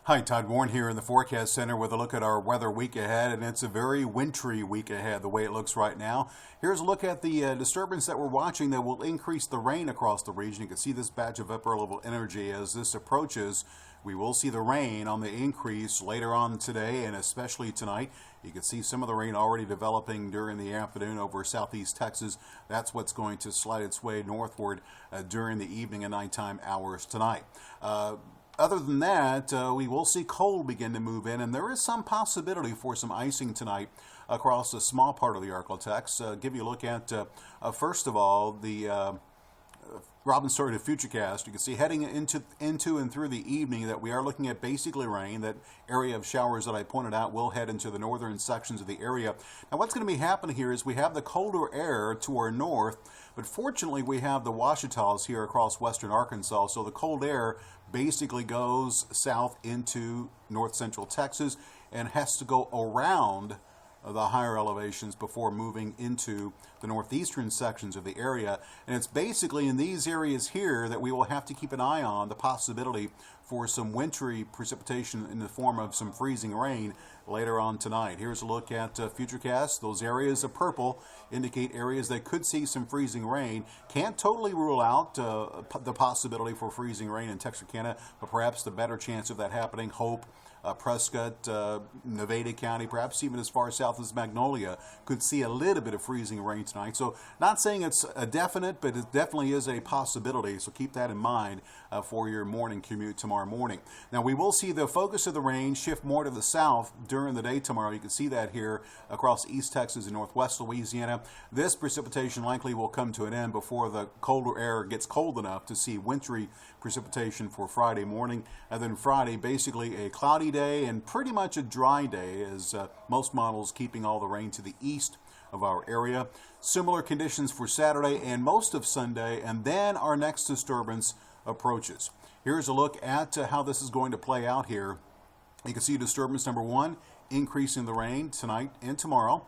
Hi, Todd Warren here in the Forecast Center with a look at our weather week ahead, and it's a very wintry week ahead the way it looks right now. Here's a look at the disturbance that we're watching that will increase the rain across the region. You can see this batch of upper level energy as this approaches. We will see the rain on the increase later on today and especially tonight. You can see some of the rain already developing during the afternoon over southeast Texas. That's what's going to slide its way northward during the evening and nighttime hours tonight. Other than that, we will see cold begin to move in, and there is some possibility for some icing tonight across a small part of the Arklatex. Give you a look at, first of all, the Robin started a Futurecast. You can see heading into and through the evening that we are looking at basically rain. That area of showers that I pointed out will head into the northern sections of the area. Now what's going to be happening here is we have the colder air to our north, but fortunately we have the Ouachitas here across western Arkansas, so the cold air basically goes south into north central Texas and has to go around the higher elevations before moving into the northeastern sections of the area. And it's basically in these areas here that we will have to keep an eye on the possibility for some wintry precipitation in the form of some freezing rain later on tonight. Here's a look at Futurecast. Those areas of purple indicate areas that could see some freezing rain. Can't totally rule out the possibility for freezing rain in Texarkana, but perhaps the better chance of that happening, Hope, Prescott, Nevada County, perhaps even as far south as Magnolia, could see a little bit of freezing rain tonight. So not saying it's a definite, but it definitely is a possibility. So keep that in mind for your morning commute tomorrow morning. Now we will see the focus of the rain shift more to the south during the day tomorrow. You can see that here across East Texas and northwest Louisiana. This precipitation likely will come to an end before the colder air gets cold enough to see wintry precipitation for Friday morning. And then Friday, basically a cloudy day and pretty much a dry day, as most models keeping all the rain to the east of our area. Similar conditions for Saturday and most of Sunday, and then our next disturbance approaches. Here's a look at how this is going to play out here. You can see disturbance number one, increasing the rain tonight and tomorrow.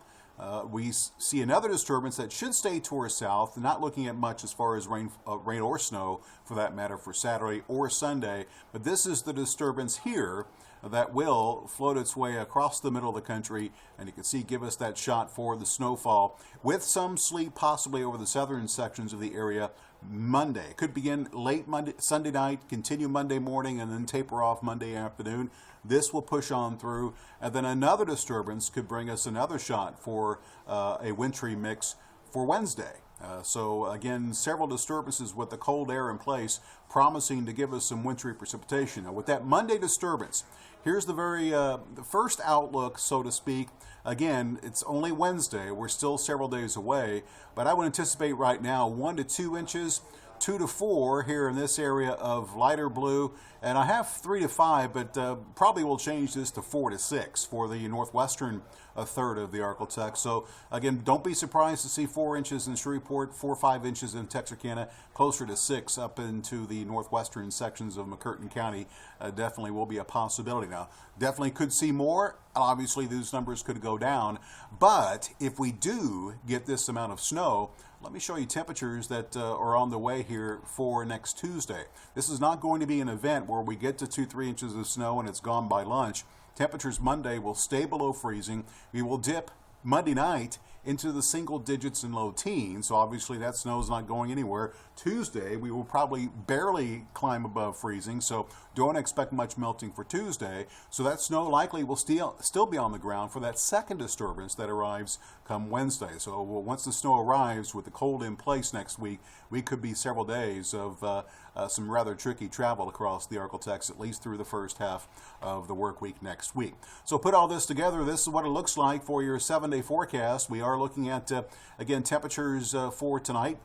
We see another disturbance that should stay to our south, not looking at much as far as rain or snow for that matter for Saturday or Sunday, but this is the disturbance here that will float its way across the middle of the country, and you can see give us that shot for the snowfall with some sleet possibly over the southern sections of the area Monday. It could begin late Sunday night, continue Monday morning, and then taper off Monday afternoon. This will push on through, and then another disturbance could bring us another shot for a wintry mix for Wednesday. So again, several disturbances with the cold air in place, promising to give us some wintry precipitation. Now with that Monday disturbance, here's the first outlook, so to speak. Again, it's only Wednesday. We're still several days away, but I would anticipate right now 1 to 2 inches, 2 to 4 here in this area of lighter blue, and I have 3 to 5, but probably will change this to 4 to 6 for the northwestern third of the Arklatex. So again, don't be surprised to see 4 inches in Shreveport, 4 or 5 inches in Texarkana, closer to 6 up into the northwestern sections of McCurtain County. Definitely will be a possibility. Now, definitely could see more. Obviously, these numbers could go down, but if we do get this amount of snow, let me show you temperatures that are on the way here for next Tuesday. This is not going to be an event where we get to 2-3 inches of snow and it's gone by lunch. Temperatures Monday will stay below freezing. We will dip Monday night into the single digits and low teens, so obviously that snow is not going anywhere. Tuesday, we will probably barely climb above freezing, so don't expect much melting for Tuesday. So that snow likely will still be on the ground for that second disturbance that arrives come Wednesday. So once the snow arrives with the cold in place next week, we could be several days of some rather tricky travel across the Arklatex, at least through the first half of the work week next week. So put all this together, this is what it looks like for your 7-day forecast. We are looking at, again, temperatures for tonight.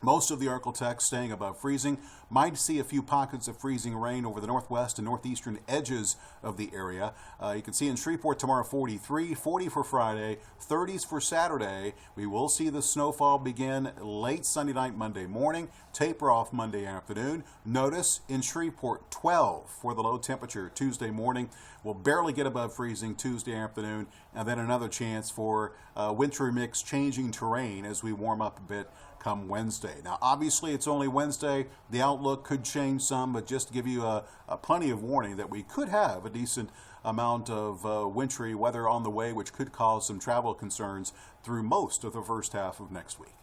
Most of the Arklatex staying above freezing. Might see a few pockets of freezing rain over the northwest and northeastern edges of the area. You can see in Shreveport tomorrow 43, 40 for Friday, 30s for Saturday. We will see the snowfall begin late Sunday night, Monday morning, taper off Monday afternoon. Notice in Shreveport 12 for the low temperature Tuesday morning. We'll barely get above freezing Tuesday afternoon, and then another chance for wintry mix changing terrain as we warm up a bit come Wednesday. Now, obviously, it's only Wednesday. The outlook could change some, but just to give you a plenty of warning that we could have a decent amount of wintry weather on the way, which could cause some travel concerns through most of the first half of next week.